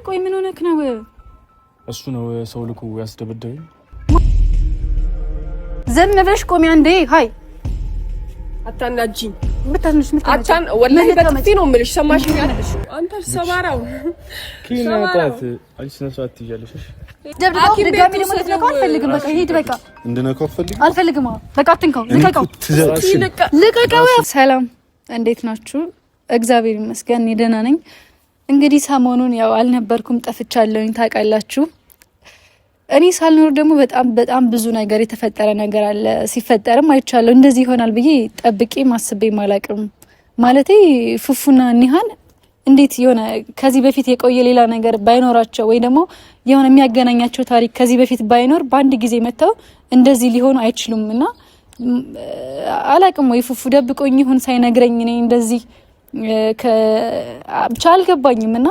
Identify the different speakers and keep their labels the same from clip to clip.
Speaker 1: ቆይ ምን ሆነክ ነው?
Speaker 2: እሱ ነው ሰው ልኩ ያስደበደበኝ።
Speaker 1: ዝም ብለሽ ቆሚ አንዴ። ሃይ
Speaker 3: አታናጂኝ።
Speaker 1: ምታንሽ
Speaker 3: አታን ወላሂ በጥፊ ነው የምልሽ። ሰማሽኝ አይደል? አንተ ሰባራው
Speaker 2: ኪናታት አንቺ ነሳት ትይያለሽ።
Speaker 1: ደብዳቤ ድጋሚ ደግሞ ልትነካው አልፈልግም። በቃ ሂድ። በቃ
Speaker 2: እንድነካው
Speaker 1: አልፈልግም። በቃ አትንካው። ልቀቀው። ሰላም፣ እንዴት ናችሁ? እግዚአብሔር ይመስገን እኔ ደህና ነኝ። እንግዲህ ሰሞኑን ያው አልነበርኩም፣ ጠፍቻለሁኝ ታውቃላችሁ። እኔ ሳልኖር ደግሞ በጣም ብዙ ነገር የተፈጠረ ነገር አለ። ሲፈጠርም አይቻለሁ። እንደዚህ ይሆናል ብዬ ጠብቄ ማስቤ ማላቅም። ማለቴ ፉፉና ኒሃን እንዴት የሆነ ከዚህ በፊት የቆየ ሌላ ነገር ባይኖራቸው ወይ ደግሞ የሆነ የሚያገናኛቸው ታሪክ ከዚህ በፊት ባይኖር በአንድ ጊዜ መተው እንደዚህ ሊሆኑ አይችሉም። እና አላቅም ወይ ፉፉ ደብቆኝ ይሁን ሳይነግረኝ እኔ እንደዚህ ብቻ አልገባኝም። እና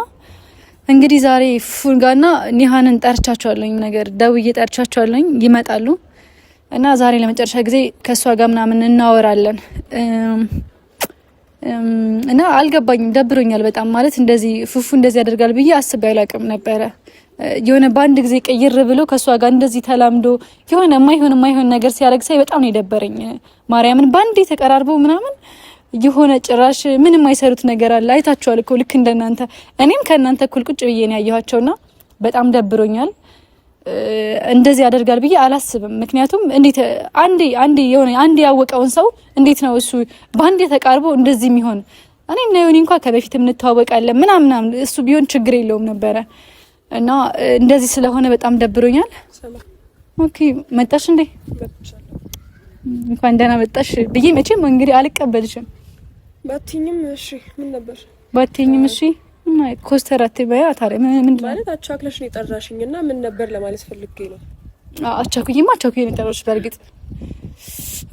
Speaker 1: እንግዲህ ዛሬ ፉፉን ጋርና ኒሃንን ጠርቻቸዋለሁኝ፣ ነገር ደውዬ ጠርቻቸዋለሁኝ፣ ይመጣሉ እና ዛሬ ለመጨረሻ ጊዜ ከእሷ ጋር ምናምን እናወራለን። እና አልገባኝም፣ ደብሮኛል በጣም ማለት እንደዚህ ፉፉ እንደዚህ ያደርጋል ብዬ አስቤ አላቅም ነበረ። የሆነ በአንድ ጊዜ ቀይር ብሎ ከእሷ ጋር እንደዚህ ተላምዶ የሆነ የማይሆን ነገር ሲያደርግ ሳይ በጣም ነው የደበረኝ። ማርያምን በአንዴ ተቀራርበው ምናምን የሆነ ጭራሽ ምንም አይሰሩት ነገር አለ። አይታችኋል እኮ ልክ እንደናንተ። እኔም ከእናንተ እኩል ቁጭ ብዬ ነው ያየኋቸውና በጣም ደብሮኛል። እንደዚህ ያደርጋል ብዬ አላስብም። ምክንያቱም እንዴት አንዴ ያወቀውን ሰው እንዴት ነው እሱ በአንዴ ተቃርቦ እንደዚህ የሚሆን? እኔ እና ዮኒ እንኳን ከበፊት እንተዋወቃለን ምናምን እሱ ቢሆን ችግር የለውም ነበረ። እና እንደዚህ ስለሆነ በጣም ደብሮኛል። ኦኬ መጣሽ እንዴ? እንኳን ደህና መጣሽ ብዬ መቼም እንግዲህ አልቀበልሽም።
Speaker 3: ባትኝም እሺ ምን ነበር?
Speaker 1: ባትኝም እሺ እና ኮስተራት በያ ታዲያ ምን
Speaker 3: ማለት አቻክለሽ ነው የጠራሽኝና ምን ነበር ለማለት ፈልጌ ነው።
Speaker 1: አቻኩኝ ነው የጠራሽ። በርግጥ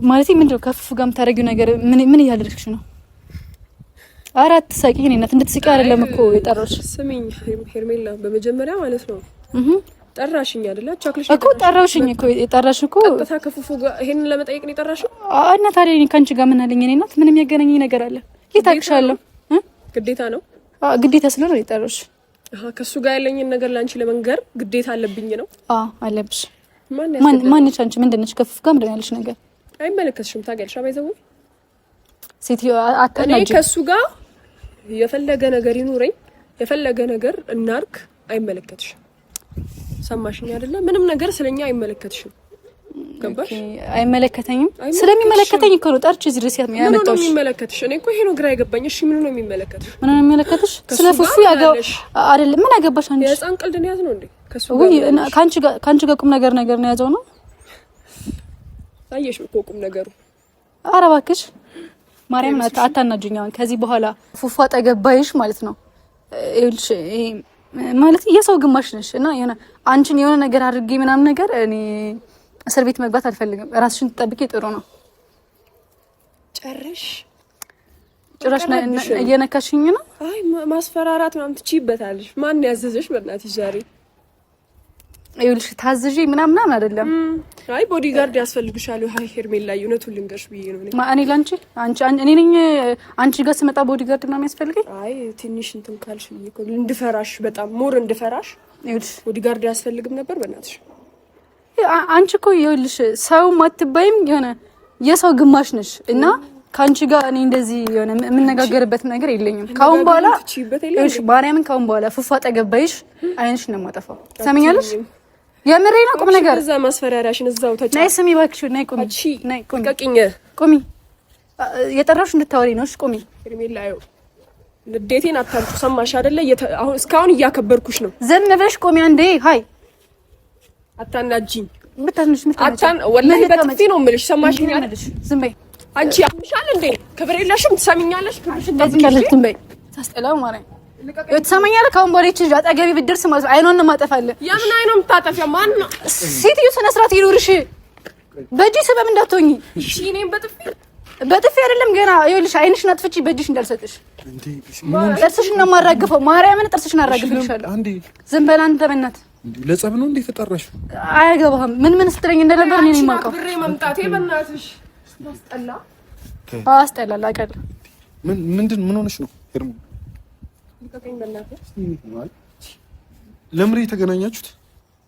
Speaker 1: ማለት ምንድነው ከፉፉ ጋር የምታደርጊው ነገር ምን እያደረግሽ ነው? አራት ሳቂ እኔናት እንድትስቂ አይደለም እኮ የጠራሽ።
Speaker 3: ስሚኝ ሄርሜላ፣ በመጀመሪያ ማለት ነው ጠራሽኝ አይደል? አቻክለሽ
Speaker 1: እኮ ጠራሽኝ እኮ የጠራሽ እኮ
Speaker 3: ቀጥታ ከፉፉ ጋር ይሄንን ለመጠየቅ ነው የጠራሽው?
Speaker 1: እና ታዲያ እኔ ካንቺ ጋር ምን አለኝ? እኔናት ምንም ያገናኘኝ ነገር አለ? ይታክሻለሁ።
Speaker 3: ግዴታ ነው?
Speaker 1: ግዴታ ስለሆነ የጠራሽ።
Speaker 3: ከሱ ጋር ያለኝን ነገር ላንቺ ለመንገር ግዴታ አለብኝ ነው?
Speaker 1: አለብሽ። ማን ነች አንቺ? ምንድነሽ? ከፉፉ ጋር ምንድን ያለሽ ነገር?
Speaker 3: አይመለከትሽም። ታውቂያለሽ አባይዘው
Speaker 1: ሴትዮ አታናጂ።
Speaker 3: እኔ ከሱ ጋር የፈለገ ነገር ይኑረኝ የፈለገ ነገር እናርክ፣ አይመለከትሽም። ሰማሽኝ አይደለ? ምንም ነገር ስለኛ አይመለከትሽም። ገባሽ?
Speaker 1: አይመለከተኝም። ስለሚመለከተኝ እኮ ነው ጠርቼ እዚህ ድረስ ያመጣሁሽ።
Speaker 3: ምን ነው የሚመለከትሽ? እኔ እኮ ይሄ ነው ግራ የገባኝ። እሺ ምን ነው የሚመለከትሽ?
Speaker 1: ምን ነው የሚመለከትሽ? ስለ ፉፉ ያገው አይደል? ምን አገባሽ አንቺ?
Speaker 3: የህፃን ቀልድ ነው ያዝ ነው እንዴ? ከሱ
Speaker 1: ጋር ካንቺ ጋር ቁም ነገር ነው ያዘው ነው።
Speaker 3: አየሽ እኮ ቁም ነገሩ።
Speaker 1: ኧረ እባክሽ ማርያም አታናጅኝ። አሁን ከዚህ በኋላ ፉፉ አጠገባይሽ ማለት ነው ይልሽ ማለት የሰው ግማሽ ነሽ እና አንቺን የሆነ ነገር አድርጌ ምናምን ነገር እኔ እስር ቤት መግባት አልፈልግም። ራስሽን ትጠብቂ ጥሩ ነው። ጭራሽ እየነካሽኝ ነው።
Speaker 3: አይ ማስፈራራት ምናምን ትችይበታለሽ። ማን ያዘዘሽ? በእናትሽ ዛሬ
Speaker 1: ይኸውልሽ ታዝዤ ምናምን አይደለም።
Speaker 3: አይ ቦዲጋርድ ያስፈልግሻል። አይ ሄርሜላ እውነቱን ልንገርሽ ብዬ ነው
Speaker 1: እኔ ላንቺ እኔ ነኝ አንቺ ጋር ስመጣ ቦዲጋርድ ምናምን ያስፈልገኝ?
Speaker 3: አይ ትንሽ እንትን ካልሽ ብዬ እኮ እንድፈራሽ፣ በጣም ሞር እንድፈራሽ። ይኸውልሽ ቦዲጋርድ ያስፈልግም ነበር በእናትሽ።
Speaker 1: አንቺ እኮ ይኸውልሽ ሰው ማትባይም የሆነ የሰው ግማሽ ነሽ እና ካንቺ ጋር እኔ እንደዚህ የሆነ የምነጋገርበት ነገር የለኝም። ካሁን በኋላ ይኸውልሽ ማርያምን ካሁን በኋላ ፉፉ አጠገባይሽ አይንሽ ነው የማጠፋው። ትሰሚኛለሽ? የምሬ ነው። ቁም ነገር
Speaker 3: እዛ ማስፈራሪያሽን እዛው ተጫ
Speaker 1: ነይ ስሚ እባክሽ። ነይ ቁሚ። ነይ ቁሚ። ቁሚ። የጠራሽ እንድታወሪ ነው። እሺ ቁሚ። ሄርሜላ አይው
Speaker 3: ንዴቴን አታልኩ። ሰማሽ አይደለ? አሁን እስካሁን እያከበርኩሽ ነው።
Speaker 1: ዝም ብለሽ ቁሚ አንዴ። ሃይ
Speaker 3: አታናጂኝ።
Speaker 1: ወላሂ
Speaker 3: በጥፊ ነው የምልሽ። ሰማሽኝ አይደል?
Speaker 1: ዝም በይ
Speaker 3: አንቺ። አምሻል እንዴ? ክብር የለሽም። ትሰሚኛለሽ?
Speaker 1: ዝም በይ። ታስጠላው ማርያም። ትሰማኛለህ? ካሁን በኋላ ይቺ አጠገቢ ብትደርስ ማለት አይኗን ማጠፋለህ።
Speaker 3: የምን አይኗ የምታጠፊያ? ማን ነው?
Speaker 1: ሴትዮ ስነ ስርዓት ይኑርሽ። በእጅ ሰበብ እንዳትሆኚ
Speaker 3: እሺ። እኔም
Speaker 1: በጥፊ አይደለም ገና ይኸውልሽ፣ አይንሽን አጥፍጪ በእጅሽ እንዳልሰጥሽ። ጥርስሽን ነው የማራግፈው። ማርያምን ጥርስሽን አራግፍልሻለሁ። ዝም በል አንተ በእናትህ።
Speaker 2: ለጸብ ነው እንዴ ተጠራሽ?
Speaker 1: አያገባህም። ምን ስትለኝ እንደነበር እኔ ነኝ የማውቀው።
Speaker 3: ብሬ መምጣቴ በእናትሽ ታስጠላ።
Speaker 1: አስጠላል። አቀል
Speaker 2: ምን ሆነሽ ነው? ለምሬ የተገናኛችሁት?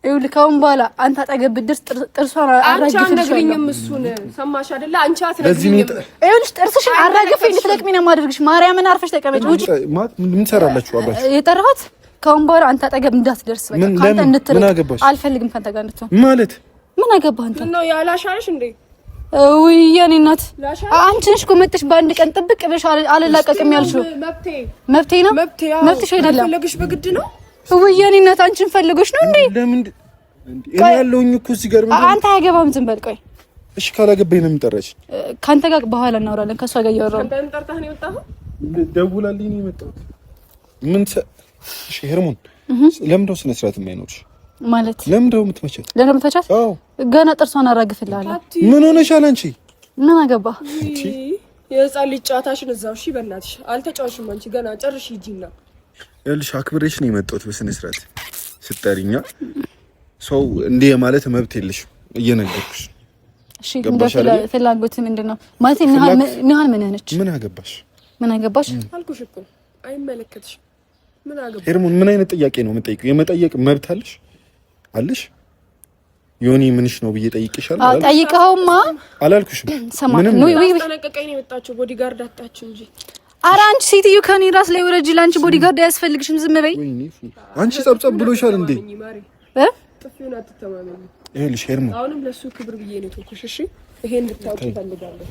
Speaker 1: ይኸውልህ ካሁን በኋላ አንተ አጠገብ ብትደርስ ጥርሷን አራግፈሽ
Speaker 3: አትነግሪኝም። እሱን ሰማሽ አይደለ? አንቺ አትነግሪኝም።
Speaker 1: ይኸውልሽ ጥርስሽን አራግፈሽ ልትለቅሚ ነው የማደርግሽ። ማርያምን አርፈሽ ተቀመጭ። ውጪ።
Speaker 2: ምን ትሰራላችሁ አብራችሁ?
Speaker 1: የጠራሁት ካሁን በኋላ አንተ አጠገብ እንዳትደርስ በቃ። ካንተ እንድትለቅ አልፈልግም። ካንተ ጋር እንድትሆን
Speaker 2: ማለት
Speaker 1: ምን አገባህ አንተ?
Speaker 3: ነው ያላሻለሽ እንዴ?
Speaker 1: ውይ የኔ እናት አንቺ ነሽ እኮ መጥተሽ በአንድ ቀን ጥብቅ ብለሽ አልላቀቅም ያልሽው። መብቴ ነው። መብትሽ አይደለም።
Speaker 3: ፈለግሽ በግድ ነው።
Speaker 1: ውይ የኔ እናት አንቺን ፈልጎሽ ነው እንዴ?
Speaker 2: ለምን እኔ ያለሁኝ እኮ እዚህ ጋር
Speaker 1: አንተ አያገባም። ዝም በል ቆይ።
Speaker 2: እሺ ካላገባኝ ነው የምጠራሽ።
Speaker 1: ካንተ ጋር በኋላ እናወራለን። ከሷ ጋር እያወራሁ
Speaker 3: አንተን ጠርታህ ነው የመጣኸው?
Speaker 2: ደውላልኝ ነው የመጣሁት። ምን እሺ ሄርሞን ለምን ነው ስነ ስርዓት የማይኖርሽ?
Speaker 1: ማለት
Speaker 2: ለምን ነው የምትመቻት?
Speaker 1: ለምን የምትመቻት?
Speaker 2: አዎ
Speaker 1: ገና ጥርሷን አራግፍልሃለሁ።
Speaker 2: ምን ሆነሻል አንቺ?
Speaker 1: ምን አገባህ?
Speaker 3: የህፃን ልጅ ጨዋታሽን እዛው። እሺ በእናትሽ አልተጫወሽም አንቺ ገና ጨርሽ ሂጂና።
Speaker 2: ይኸውልሽ አክብሬሽ ነው የመጣሁት በስነ ስርዓት ስጠሪኛ ሰው እንዴ ማለት መብት የለሽም እየነገርኩሽ።
Speaker 1: እሺ እንደ ፍላጎት ምንድነው ማለት ንሃን ምን ነች?
Speaker 2: ምን አገባሽ?
Speaker 1: ምን አገባሽ
Speaker 3: አልኩሽ እኮ አይመለከትሽ። ምን አገባሽ?
Speaker 2: ሄርሞን ምን አይነት ጥያቄ ነው የምጠይቀው? የመጠየቅ መብት አለሽ አለሽ? ዮኒ ምንሽ ነው ብዬ ጠይቄሻለሁ።
Speaker 1: ጠይቀኸውማ
Speaker 2: አላልኩሽም?
Speaker 1: ምንም ነው
Speaker 3: ተነቀቀኝ ነው የመጣችው። ቦዲጋርድ አጣችሁ እንጂ።
Speaker 1: ኧረ አንቺ ሴትዮ ከኔ ራስ ላይ ወረጂ። ለአንቺ ቦዲጋርድ አያስፈልግሽም። ዝም በይ።
Speaker 2: አንቺ ጸብጸብ ብሎሻል እንዴ?
Speaker 3: ጥፊውን አትተማመኝ።
Speaker 2: ይኸውልሽ ሄርሞን
Speaker 3: አሁንም ለሱ ክብር ብዬ ነው ተኩሽ። እሺ ይሄን እንድታውቂ እፈልጋለሁ።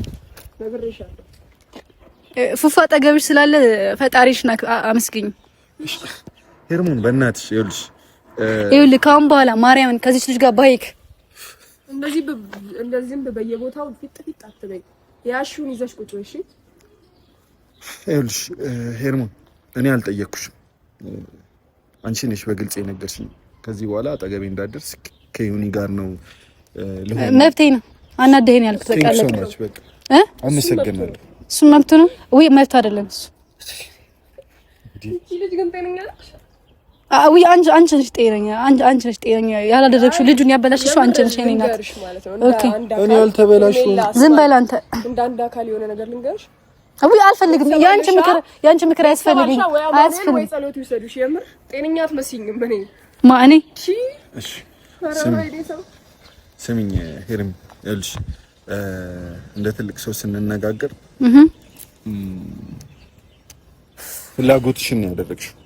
Speaker 3: ነግሬሻለሁ።
Speaker 1: ፉፋ አጠገብሽ ስላለ ፈጣሪሽን አመስግኝ።
Speaker 2: ሄርሞን በእናትሽ
Speaker 1: ይኸውልህ ካሁን በኋላ ማርያምን ከዚች ልጅ ጋር ባይክ
Speaker 3: እንደዚህም በየቦታው ፊት አትበይ። ያሹን ይዘሽ ቁጭ ወይ። እሺ
Speaker 2: ይኸውልሽ ሄርሞን እኔ አልጠየቅኩሽም። አንቺ ነሽ በግልጽ የነገርሽኝ። ከዚህ በኋላ አጠገቤ እንዳደርስ ከዩኒ ጋር ነው ለሆነ
Speaker 1: መብቴ ነው። አናደኸኝ ያልኩት በቃ
Speaker 2: አመሰግናለሁ።
Speaker 1: እሱ መብቱ ነው ወይ? መብቱ አይደለም እሱ።
Speaker 3: ልጅ ግን ጤነኛ ነሽ?
Speaker 1: ወይ አንቺ ነሽ ጤነኛ። አንቺ ነሽ ጤነኛ። ያላደረግሽው ልጁን ያበላሽሽው አንቺ ነሽ። እኔ ናት። ኦኬ
Speaker 2: እኔ አልተበላሽው።
Speaker 1: ዝም በል አንተ።
Speaker 3: እንደ አንድ አካል የሆነ ነገር ልንገርሽ።
Speaker 1: ወይ አልፈልግም። ያንቺ ምክር አያስፈልግም።
Speaker 3: ወይ ጸሎት ይወሰዱሽ። የምር ጤነኛ አትመስይኝም። እኔ
Speaker 1: ማኔ
Speaker 2: እሺ ስሚኝ ሄርም ይኸውልሽ እንደ ትልቅ ሰው ስንነጋገር ፍላጎትሽን ያደረግሽው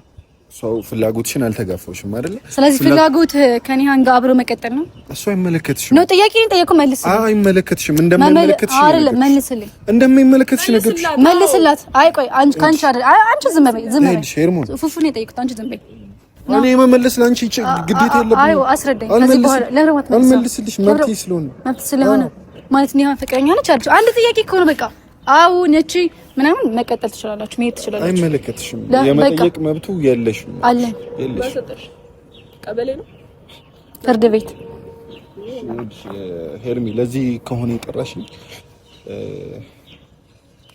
Speaker 2: ሰው ፍላጎትሽን አልተጋፋውሽም አይደለ? ስለዚህ
Speaker 1: ፍላጎት ከኔ አንጋ አብሮ መቀጠል ነው።
Speaker 2: እሱ አይመለከትሽም ነው።
Speaker 1: ጥያቄን ጠየቁ መልስ።
Speaker 2: አይመለከትሽም። እንደማይመለከትሽ
Speaker 1: አይደለም መልስልኝ።
Speaker 2: እንደማይመለከትሽ ነገርሽ
Speaker 1: መልስላት። አይ ቆይ አንቺ ካንቺ አይደል? አንቺ ዝም በይ ዝም በይ።
Speaker 2: ሄርሞን
Speaker 1: ፉፉን የጠየቁት አንቺ ዝም በይ።
Speaker 2: እኔ መመለስ ላንቺ ግዴታ የለብኝም።
Speaker 1: አይ አስረዳኝ። ከዚህ በኋላ ለረማት
Speaker 2: አልመልስልሽ መብት ስለሆነ
Speaker 1: ማለት ነው። ፍቅረኛ ነች አለች። አንድ ጥያቄ እኮ ነው በቃ። አው ነች ምናምን መቀጠል ትችላላችሁ፣ መሄድ ትችላላችሁ።
Speaker 2: አይመለከትሽም። የመጠየቅ መብቱ የለሽም።
Speaker 1: አለ
Speaker 2: የለሽ።
Speaker 3: ቀበሌ ነው
Speaker 1: ፍርድ ቤት።
Speaker 2: ሄርሚ ለዚህ ከሆነ የጠራሽኝ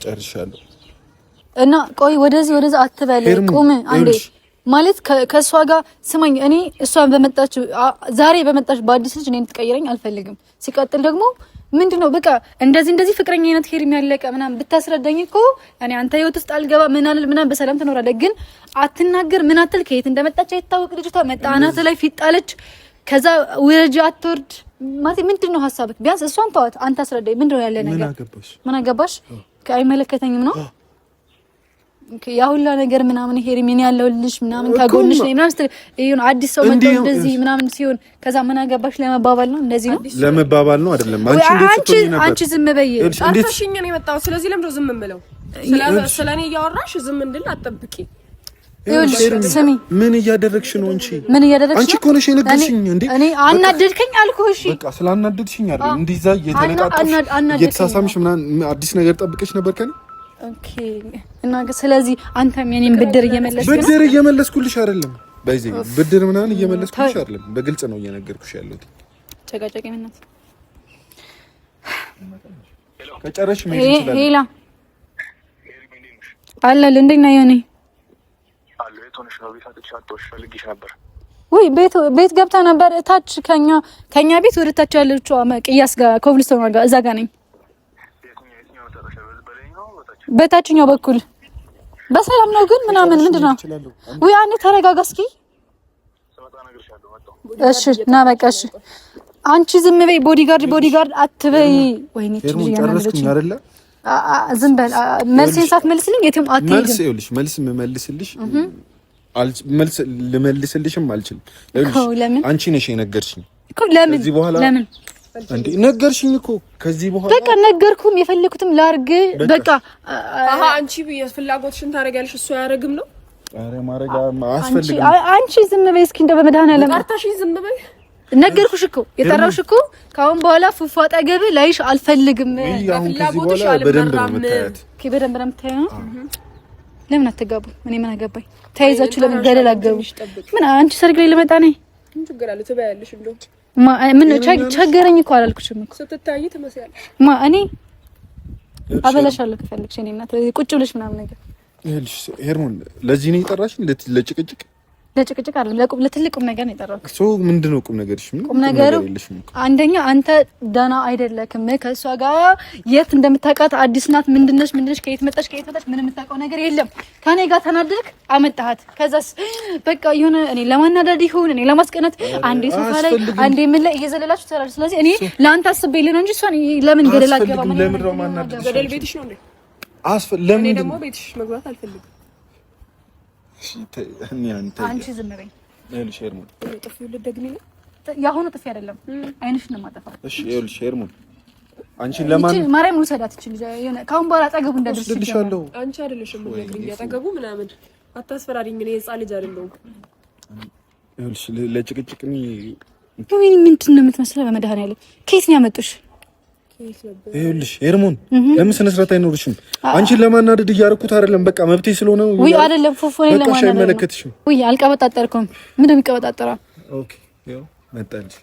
Speaker 2: ጨርሻለሁ።
Speaker 1: እና ቆይ ወደዚህ አትበል። ቁም አንዴ ማለት ከሷ ጋር ስማኝ። እኔ እሷን በመጣችው ዛሬ በመጣች በአዲስ ልጅ እኔን ትቀይረኝ አልፈልግም። ሲቀጥል ደግሞ ምንድነው በቃ እንደዚህ ፍቅረኛ አይነት ሄርሚ ያለቀ ምናምን ብታስረዳኝ እኮ እኔ አንተ ህይወት ውስጥ አልገባ ምናምን በሰላም ትኖራለህ። ግን አትናገር ምን አትል። ከየት እንደመጣች አይታወቅ። ልጅቷ መጣናት ላይ ፊጣለች። ከዛ ወረጃ አትወርድ ማለት ምንድነው ሀሳብክ? ቢያንስ እሷን ተዋት። አንተ አስረዳኝ። ምንድነው ያለ ነገር? ምን አገባሽ? አይመለከተኝም ነው ያ ሁላ ነገር ምናምን ሄርሚን ያለውልሽ ምናምን ከጎንሽ ነው ምናምን ይሁን አዲስ ሰው መጥቶ እንደዚህ ምናምን ሲሆን ከዛ ምን አገባሽ ለመባባል ነው። እንደዚህ ነው ለመባባል ነው አይደለም። አንቺ ዝም በይ።
Speaker 3: አጥሽኝ ነው የመጣው። ስለዚህ ለምንድነው ዝም የምለው? ስለኔ እያወራሽ ዝም እንድል አትጠብቂ።
Speaker 1: ስሚ
Speaker 2: ምን እያደረግሽ ነው?
Speaker 1: ምን እያደረግሽ?
Speaker 2: አንቺ እኮ ነሽ የነገርሽኝ እንዴ?
Speaker 1: እኔ አናደድከኝ አልኩህ። እሺ
Speaker 2: በቃ ስላናደድሽኝ አይደል እንደዛ እየተነቃቀሽ እየተሳሳምሽ ምናምን አዲስ ነገር ጠብቀሽ ነበር ከኔ።
Speaker 1: ኦኬ እና ስለዚህ አንተም የኔን ብድር
Speaker 2: እየመለስኩልሽ አይደለም። በዚህ ብድር ምናምን እየመለስኩልሽ አይደለም። በግልጽ ነው እየነገርኩሽ ያለሁት። ጨቃጨቂ ምናምን ከጨረሽ ምን ይችላል? ሄላ
Speaker 1: አላል እንዴት ነው የኔ
Speaker 4: አለ የቶንሽ ነው ቢሳጥሽ አጥቶሽ ፈልግሽ ነበር
Speaker 1: ወይ ቤት ገብታ ነበር። ታች ከኛ ቤት ወደ ታች ያለችው ቅያስ ጋር ኮብልስቶን ጋር እዛ ጋር ነኝ። በታችኛው በኩል በሰላም ነው ግን ምናምን ምንድነው? ወይ አንዴ ተረጋጋ እስኪ። እሺ ና በቃ እሺ አንቺ ዝም በይ ቦዲጋርድ አትበይ ወይኔ
Speaker 2: ሄርሞን ጨረስኩኝ አይደለ
Speaker 1: ዝም በል መልሴን ሳትመልስልኝ የትም አትሄድም
Speaker 2: መልስ መልስልሽ መልስ ልመልስልሽም አልችልም አንቺ ነሽ የነገርሽኝ
Speaker 1: እኮ ለምን
Speaker 2: እንዴ ነገርሽኝ እኮ ከዚህ በኋላ
Speaker 1: በቃ ነገርኩም የፈለኩትም ላርግ በቃ
Speaker 3: አንቺ ፍላጎትሽን ታረጋለሽ እሱ ያረግም ነው
Speaker 2: አረ ማረጋ አስፈልግም
Speaker 1: አንቺ ዝም በይ እስኪ እንደው በመድኃኒዓለም
Speaker 3: አርታሽ ዝም በይ
Speaker 1: ነገርኩሽ እኮ የጠራውሽ እኮ ካሁን በኋላ ፉፉ አጠገብ ላይሽ አልፈልግም
Speaker 3: ፍላጎትሽ አልመራም
Speaker 1: በደንብ ነው የምታየው ለምን አትጋቡ እኔ ምን አገባኝ ተያይዛችሁ ለምን ገደል አገቡ ምን አንቺ ሰርግ ላይ ልመጣ ነኝ
Speaker 3: ምን ችግር አለ ትበያለሽ እንደው
Speaker 1: ምን ቸገረኝ እኮ አላልኩሽም እኮ
Speaker 3: ስትታይ ትመስያለሽ
Speaker 1: እኔ አበላሻለሁ ከፈለግሽ እኔ እናት ቁጭ ብለሽ ምናምን ነገር
Speaker 2: ይኸውልሽ ሄርሞን ለዚህ ነው የጠራሽኝ ለጭቅጭቅ
Speaker 1: አይደለም ለትልቁም ነገር ነው የጠራው
Speaker 2: ሶ ምንድነው ቁም ነገርሽ
Speaker 1: ቁም ነገሩ አንደኛ አንተ ደህና አይደለክም ከሷ ጋር የት እንደምታውቃት አዲስ ናት ምንድነሽ ከየት መጣሽ ምን የምታውቀው ነገር የለም ከኔ ጋር ተናደድክ አመጣሃት ከዛስ በቃ የሆነ እኔ ለማናደድ ይሁን እኔ ለማስቀናት አንዴ ሶፋ ላይ አንዴ ምን ላይ እየዘለላችሁ ትሰራለች ስለዚህ እኔ ለአንተ አስቤልህ ነው እንጂ እሷን ለምን ገደል አገባ
Speaker 2: ለምን ነው ማናደድ
Speaker 3: ገደል ቤትሽ ነው እንዴ
Speaker 2: ለምን
Speaker 3: እኔ ደግሞ ቤትሽ መግባት አልፈልግም
Speaker 1: አንቺ ዝም በይ
Speaker 2: ይኸውልሽ ሄርሞን
Speaker 3: ጥፊው ልደግሚ ነው
Speaker 1: ያሁኑ ጥፊ አይደለም አይንሽን ነው የማጠፋው
Speaker 2: እሺ ይኸውልሽ ሄርሞን አንቺን ለማን
Speaker 1: ማርያም ውሰዳት እቺ ልጅ የሆነ ካሁን በኋላ አጠገቡ እንዳደርሽ
Speaker 3: አንቺ አይደለሽም ምንግሪኝ ያጠገቡ ምናምን አታስፈራሪኝ እኔ ህፃን ልጅ አይደለሁም
Speaker 2: ይኸውልሽ ለጭቅጭቅኒ
Speaker 1: ምንድን ነው የምትመስለው በመድኃኒዓለም ከየት ነው ያመጡሽ
Speaker 2: ይኸውልሽ ሄርሞን ለምን ስነ ስርዓት አይኖርሽም አንቺን ለማናደድ እያደረኩት አይደለም በቃ መብቴ ስለሆነ
Speaker 1: ወይ አይደለም ፉፉ ነው ለማናደድ
Speaker 2: በቃ አይመለከትሽም
Speaker 1: ወይ አልቀበጣጠርኩም ምን እንደሚቀበጣጠራ
Speaker 2: ኦኬ ያው መጣልሽ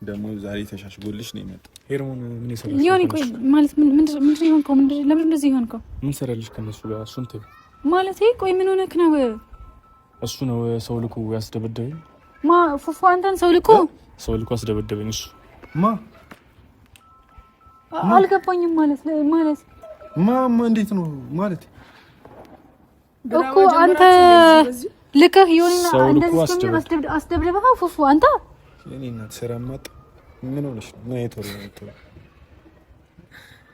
Speaker 2: ደግሞ ዛሬ ተሻሽጎልሽ ነው የመጣው ሄርሞን ምን ይሰራል
Speaker 1: ይሁን እኮ ማለት ምን ይሆንከው ለምን እንደዚህ ይሆንከው
Speaker 5: ምን ሰራልሽ ከነሱ ጋር እሱን ተይ
Speaker 1: ማለት ቆይ ምን ሆነክ ነው
Speaker 5: እሱ ነው ሰው ልኮ ያስደበደበኝ
Speaker 1: ፉፉ አንተን ሰው ልኮ
Speaker 5: አስደበደበኝ እሱ
Speaker 1: አልገባኝም ማለት
Speaker 2: እንዴት ነው ማለት
Speaker 1: እኮ አንተ ልከህ ይሆንና እንደዚህ አስደብድበው ፉፉ አንተ
Speaker 2: እኔ እናት ሰራማጥ ምን ሆነሽ ነው የቶሎ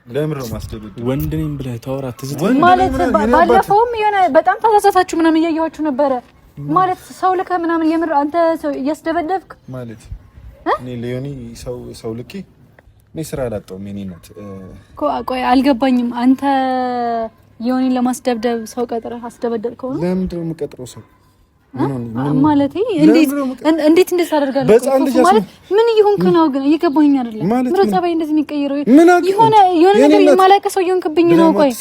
Speaker 2: ለምን ነው ማስደብድብ
Speaker 5: ወንድ ነኝ ብለህ ታወራ ትዝት
Speaker 1: ማለት ባለፈውም የሆነ በጣም ተሳሳታችሁ ምናምን እያያችሁ ነበረ ማለት ሰው ልከህ ምናምን የምር አንተ ሰው እያስደበደብክ
Speaker 2: ማለት እኔ ሊዮኒ ሰው ልኬ እኔ ስራ አላጣሁም የኔ እናት
Speaker 1: ቆይ አልገባኝም አንተ ዮኒን ለማስደብደብ ሰው ቀጥረህ አስደበደብከው ነው
Speaker 2: ለምንድን ነው የምቀጥረው ሰው
Speaker 1: ማለት እንዴት እንደዛ አደርጋለሁ ማለት ምን ይሁንክ ነው ግን እየገባኝ አይደለም ምሮ ጸባይ እንደዚህ የሚቀየረው የሆነ ነገር የማላቀ ሰው ይሁንክብኝ ነው ቆይ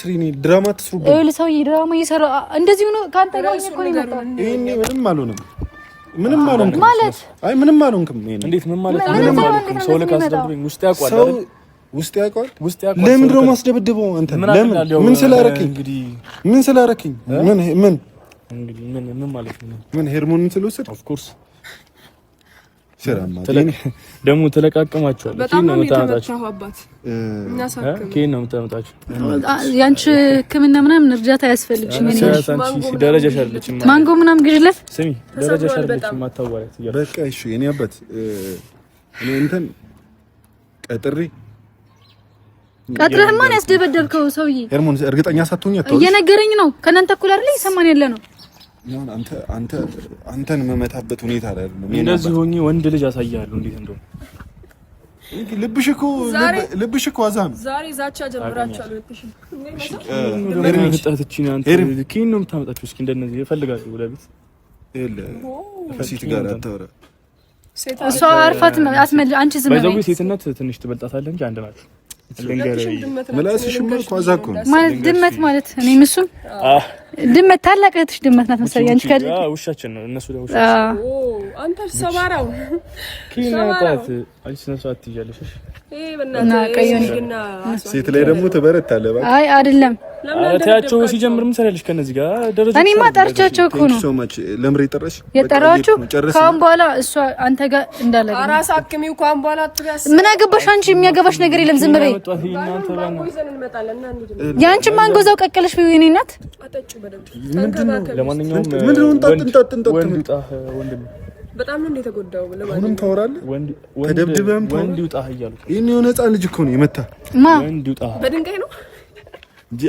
Speaker 2: ድራማ ትስሩበት
Speaker 1: ሰው ድራማ እየሰራ እንደዚህ ነው ካንተ ጋር እኮ ነው የመጣው
Speaker 2: ይሄኔ ምንም አልሆንኩም ማለት አይ ምንም አልሆንኩም
Speaker 5: እንዴት ምን ማለት ነው ሰው ልክ አስደብደኝ ውስጥ ያውቃል አይደል
Speaker 2: ውስጥ ያውቃል ለምንድን ነው ማስደብድበው አንተ ለምን ምን ስላረከኝ ምን
Speaker 5: እንግዲህ ምን ማለት ነው
Speaker 2: ምን ሄርሞንን ስለወሰድ
Speaker 5: ኦፍ ኮርስ
Speaker 2: ሰራማ
Speaker 5: ደግሞ ተለቃቀማችኋል
Speaker 3: በጣም ነው የተመታው አባት እና ሳከም
Speaker 5: ከየት ነው የምታመጣችሁ
Speaker 1: ያንቺ ህክምና ምናምን እርዳታ ያስፈልግሽም እኔ
Speaker 5: አንቺ ደረጃሽ አይደለችም
Speaker 1: ማንጎ ምናምን ግጅለት
Speaker 5: ስሚ ደረጃሽ አይደለችም ማታዋሪያት ይያል
Speaker 2: በቃ እሺ የኔ አባት እኔ እንትን
Speaker 1: ቀጥረህማ ነው ያስደበደብከው ሰውዬ
Speaker 2: ሄርሞን እርግጠኛ ሳትሆኝ አታውቂ
Speaker 1: እየነገረኝ ነው ከናንተ እኩል አይደል ይሰማን ያለ ነው
Speaker 2: አንተን መመታበት ሁኔታ ላይ አይደለም
Speaker 5: እንደዚህ ሆኜ ወንድ ልጅ አሳያለሁ እንዴት እንደሆነ
Speaker 2: ልብሽ እኮ አዛም
Speaker 3: ዛሬ ዛቻ ጀምራችኋል ወጥሽ
Speaker 5: ለምን አንተ ከየት ነው የምታመጣችሁ እስኪ እንደነዚህ ይፈልጋሉ ወደ ቤት
Speaker 2: ከሴት ጋር አታወራ
Speaker 1: እሷ አርፋት አትመልስ አንቺ ዝም በይ
Speaker 5: ሴትነት ትንሽ ትበልጣታለህ እንጂ አንድ ናችሁ
Speaker 2: ምላስሽማ ኳዛ እኮ
Speaker 1: ማለት ድመት ማለት እኔ ምሱም ድመት ታላቅ እህትሽ ድመት ናት መሰለኝ አንቺ ከዲ
Speaker 5: ውሻችን ነው እነሱ ደግሞ ውሻችን
Speaker 3: አንተ ሰባራው
Speaker 5: ኪናታት አንቺ ነሱ አትይያለሽ
Speaker 2: ሴት ላይ ደግሞ ትበረታለህ ባክ
Speaker 1: አይ አይደለም
Speaker 5: አራታቸው ሲጀምር ምን ሰራልሽ ከነዚህ ጋር ደረጃ
Speaker 1: እኔ ማጣርቻቸው እኮ ነው
Speaker 2: ለምሬ ጠራሽ
Speaker 1: የጠራችሁ ካሁን በኋላ እሷ አንተ ጋር እንዳለ
Speaker 3: አራስ አክሚው ካሁን በኋላ አትጋስ
Speaker 1: ምን አገባሽ አንቺ የሚያገባሽ ነገር የለም ዝም በይ ያንቺ ማንጎዛው ቀቀለሽ ቢው የኔ እናት
Speaker 5: ለማንኛውም
Speaker 2: ምንድነው እንጣጥ
Speaker 5: ወንድ
Speaker 3: በጣም ነው የተጎዳው።
Speaker 2: ምንም ታወራለህ? ተደብድበህም
Speaker 5: ወንድ ይውጣ እያሉ
Speaker 2: ይሄን የሆነ ህፃን ልጅ እኮ ነው የመታ።
Speaker 5: ወንድ ይውጣ
Speaker 3: በድንጋይ ነው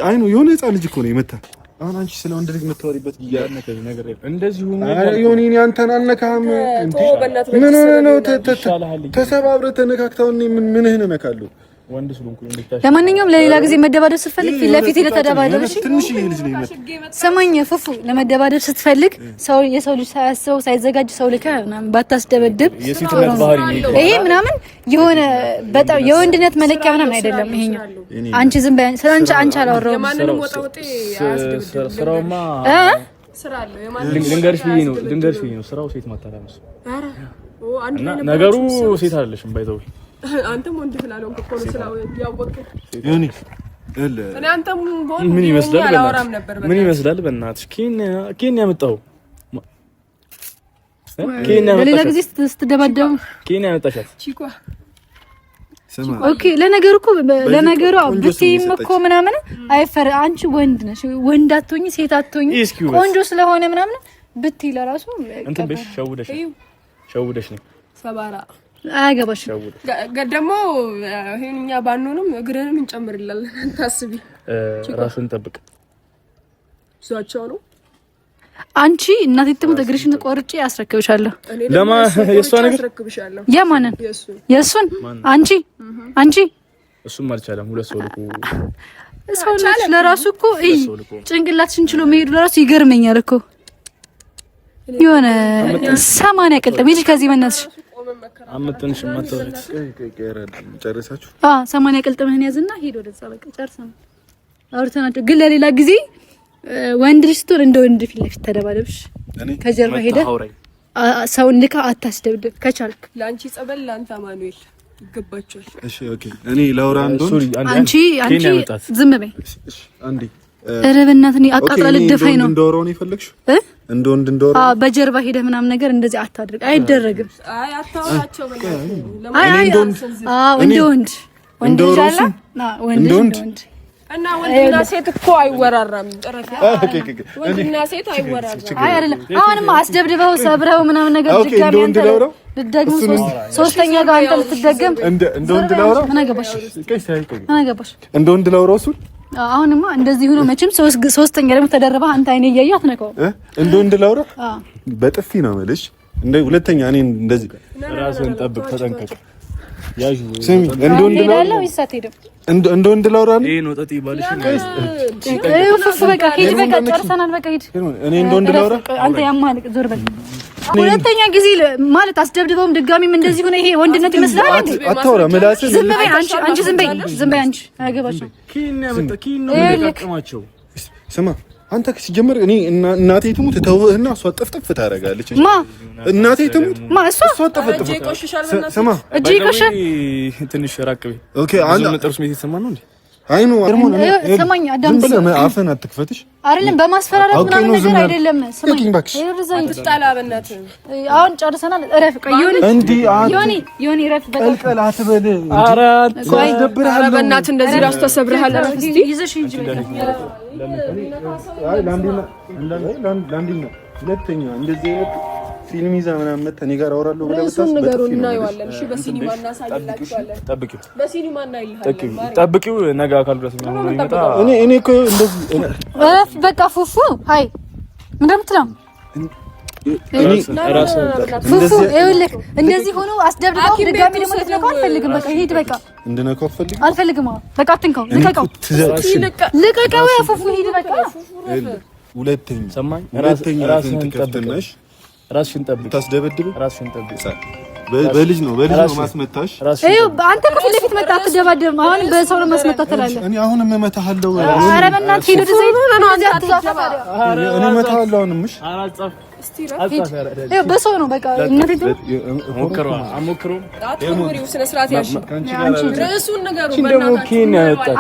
Speaker 2: አይ ነው የሆነ ህፃን ልጅ እኮ ነው የመታ። አሁን አንቺ ስለ ወንድ ልጅ የምታወሪበት ጊዜ
Speaker 5: ያነከኝ ነገር የለም። እንደዚህ ሆኖ
Speaker 2: ይሁን እኔ አንተን አልነካህም እንዴ? ምን ነው ተሰባብረህ ተነካክተው ምንህን እነካለሁ?
Speaker 5: ወንድ ስለሆንኩ እንድታሽ
Speaker 1: ለማንኛውም ለሌላ ጊዜ መደባደብ ስትፈልግ ፊት ለፊት ለተደባደብ እሺ።
Speaker 2: ትንሽ ልጅ ነው የመታ።
Speaker 1: ሰማኝ ፉፉ፣ ለመደባደብ ስትፈልግ ሰው የሰው ልጅ ሳያስበው ሳይዘጋጅ ሰው ልከ ምናምን ባታስደበድብ
Speaker 5: የሴትነት ባህሪ ነው
Speaker 1: ይሄ ምናምን የሆነ በጣም የወንድነት መለኪያ ምናምን አይደለም ይሄኛው። አንቺ ዝም በይ ስለአንቺ አንቺ አላወራሁም።
Speaker 3: የማንንም ወጣውጤ
Speaker 5: ስራውማ
Speaker 3: ስራ አለው የማንንም
Speaker 5: ልንገርሽ ብዬ ነው ስራው ሴት ማታላምስ።
Speaker 3: አረ አንድ
Speaker 5: ነገሩ ሴት አይደለሽም ባይዘው
Speaker 3: አንተም ወንድ ስላለው እኮ ነው ስላው ያወቀ
Speaker 2: ዮኒ
Speaker 3: እኔ አንተም ቦን
Speaker 5: ምን ይመስላል?
Speaker 3: አላወራም ነበር።
Speaker 5: ምን ይመስላል? በእናትሽ ኬን ያመጣው ኬን ያመጣው
Speaker 1: ለሌላ ጊዜ ስትደባደቡ
Speaker 5: ኬን ያመጣሻት
Speaker 3: ቺኳ
Speaker 2: ሰማ።
Speaker 1: ኦኬ ለነገሩ ብትይም እኮ ምናምን አይፈር። አንቺ ወንድ ነሽ፣ ወንድ አትሆኚ ሴት አትሆኚ። ቆንጆ ስለሆነ ምናምን ብትይ ለራሱ
Speaker 5: እንትን በሽ ሸውደሽ ነው
Speaker 3: ሰባራ
Speaker 1: አያገባሽ
Speaker 3: ደግሞ ይሄንኛ ባንሆንም እግርህንም እንጨምርላለን። ታስቢ
Speaker 5: ራስን ጠብቅ።
Speaker 3: ሷቸው ነው
Speaker 1: አንቺ እናቴ ትሙት እግርሽን ቆርጬ አስረክብሻለሁ።
Speaker 5: ለማ የሷ ነገር
Speaker 3: አስረክብሻለሁ።
Speaker 1: የማንን የሱን? አንቺ
Speaker 5: እሱም አልቻለም። ሁለት ሰው ልኩ
Speaker 1: ሰው ለራሱ እኮ ጭንቅላትሽን ችሎ መሄዱ ለራሱ ይገርመኛል እኮ። የሆነ 80 ቅልጥም ይልሽ ከዚህ መነስሽ
Speaker 5: አመተንሽ ማተውት
Speaker 2: ጨረሳችሁ?
Speaker 1: 80 ቅልጥምህን ያዝና ሄድ ወደዛ። በቃ ጨርሰን አውርተናቸው። ግን ለሌላ ጊዜ ወንድ ልጅ ስትሆን እንደ ወንድ ፊት ለፊት ተደባደብሽ። ከጀርባ ሄደህ ሰውን ልካ አታስደብድብ ከቻልክ።
Speaker 3: ላንቺ ጸበል ላንተ አማኑኤል ይገባቸዋል።
Speaker 2: እሺ ኦኬ። እኔ ላውራ እንደሆነ
Speaker 1: አንቺ ዝም በይ።
Speaker 2: እሺ አንዴ
Speaker 1: ኧረ በእናትህ እኔ አቃጥላ ልደፋኝ ነው።
Speaker 2: እንደወራው ነው የፈለግሽው? እንደ ወንድ እንደወራው?
Speaker 1: በጀርባ ሄደህ ምናምን ነገር እንደዚህ አታድርግ። አይደረግም።
Speaker 3: አይ አታውራቸው በቃ።
Speaker 1: እንደ ወንድ ልጅ ወንድ እና ወንድና ሴት እኮ አይወራራም። ጥረት ወንድና ሴት አይወራራም። አይ አይደለም። አሁንማ አስደብድበው ሰብረው ምናምን ነገር ድጋሚ አንተ ልትደግም ሶስተኛ ጋር አንተ ልትደገም
Speaker 2: እንደ ወንድ ላውራው?
Speaker 1: ምን አገባሽ?
Speaker 2: እንደ ወንድ ላውራው እሱን
Speaker 1: አሁንማ እንደዚህ ሆኖ መቼም ሶስተኛ ደግሞ ተደረበ አንተ አይኔ እያየሁ አትነካው።
Speaker 2: እንደ ወንድ ላውራ? በጥፊ ነው የምልሽ። እንደ ሁለተኛ እኔ እንደዚህ
Speaker 5: ራስን ጠብቅ፣ ተጠንቀቅ። ያዩ
Speaker 2: ስሚ፣ እንደ ወንድ ላውራ እንደ ወንድ ላውራ ነው።
Speaker 5: ይሄ ነው ጠጥ ይባልሽ ነው።
Speaker 1: ፉፉ በቃ ሂድ፣ በቃ ጨርሰናል። በቃ ሂድ።
Speaker 2: እኔ እንደ ወንድ ላውራ?
Speaker 1: አንተ ያማል። ዞር በል። ሁለተኛ ጊዜ ማለት አስደብድበውም ድጋሚም እንደዚህ ሆነ። ይሄ ወንድነት ይመስላል እንዴ?
Speaker 2: አታውራ ምላስ።
Speaker 1: ዝም በይ አንቺ ዝም በይ አንቺ። አያገባሽም።
Speaker 2: ስማ አንተ ሲጀመር እኔ እናቴ ትሙት ተውህና እሷ ጥፍጥፍ ታደርጋለች። እናቴ ትሙት እሷ ጥፍጥፍ። ስማ
Speaker 1: እጄ ቆሻል።
Speaker 5: ትንሽ ራቅ በይ።
Speaker 2: ኦኬ አንተ
Speaker 5: መጠርስ ሜት የተሰማ ነው እንዴ?
Speaker 2: አይ ነው
Speaker 1: ስማኝ፣ አዳም
Speaker 2: አፈን አትክፈትሽ።
Speaker 1: አይደለም በማስፈራራት ምናምን ነገር አይደለም። ስማኝ
Speaker 3: አትጣላ በእናትህ።
Speaker 1: አሁን ጨርሰናል። እረፍ። ቆይ ዮኒ እረፍ።
Speaker 2: ቀልቀል አትበል።
Speaker 5: ኧረ
Speaker 3: ኧረ በእናትህ እንደዚህ ራስ ተሰብረሃል። እረፍ እስቲ።
Speaker 1: ይዘሽ እንጂ
Speaker 2: አይ ላንዲና ሁለተኛ እንደዚህ ፊልም ይዛ ምናምን መጣ እኔ ጋር አወራለሁ ብለህ
Speaker 3: እሱን ነገሩን እናየዋለን። እሺ በሲኒማ እናሳይላችኋለን።
Speaker 5: ጠብቂው
Speaker 3: በሲኒማ እናይልሃለን።
Speaker 5: ጠብቂው ነገ አካል ድረስ ነው ይመጣ።
Speaker 2: እኔ እኮ እንደዚህ
Speaker 1: እረፍ በቃ ፉፉ። አይ ምን እንደምትለው ፉፉ ይኸውልህ፣ እንደዚህ ሆኖ አስደብድበው ድጋሚ ደግሞ ልትነካው አልፈልግም። በቃ ሂድ። በቃ
Speaker 2: እንድነካው
Speaker 1: አልፈልግም። በቃ አትንካው። ልቀቀው ፉፉ። ሂድ በቃ።
Speaker 2: ሁለተኛ
Speaker 5: ሰማኝ።
Speaker 2: ራስህን ትከፍተናሽ
Speaker 5: ራስሽን ጠብቂ።
Speaker 2: ታስደበድብ
Speaker 5: ራስሽን ጠብቂ።
Speaker 2: በልጅ ነው ማስመታሽ።
Speaker 1: ይኸው አንተ እኮ ፊት ለፊት መጣ አትደባደብም። አሁን በሰው ነው ማስመታት ትላለህ።
Speaker 2: እኔ አሁንም እመታሃለሁ።
Speaker 1: ኧረ በእናትህ ሂድ ወደዛ።
Speaker 2: እኔ እመታሃለሁ። አሁንምሽ
Speaker 1: በሰው ነው በቃ። እናቴ
Speaker 3: አትሞክሪው። ስነ ስርዓት ያዥ። ርዕሱን ንገሩ።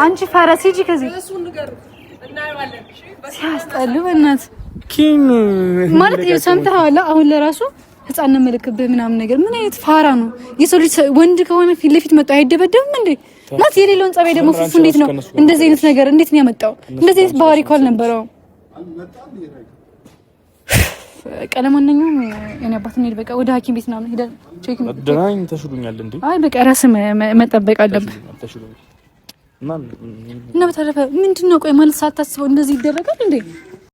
Speaker 1: አንቺ ፈረስ ሂጂ ከዚህ። ሲያስጠሉ በእናትህ ማለት ሰምተኸዋል። አሁን ለራሱ ህፃን ነው መልክብህ ምናምን ነገር ምን አይነት ፋራ ነው? የሰው ልጅ ወንድ ከሆነ ፊት ለፊት መጣ አይደበደብም እንዴ? ማለት የሌለውን ጸባይ ደግሞ ፉፉ እንዴት ነው እንደዚህ አይነት ነገር እንዴት ነው ያመጣው? እንደዚህ አይነት ባህሪ እኮ አልነበረውም። ቀለማንኛውም እኔ አባት እንሂድ በቃ ወደ ሐኪም ቤት ምናምን ሄደን ቼክ
Speaker 5: ደህናኝ ተሽሎኛል እንዴ?
Speaker 1: አይ በቃ ራስ መጠበቅ አለብህ እና በተረፈ ምንድነው ቆይ ማለት ሳታስበው እንደዚህ ይደረጋል እንዴ?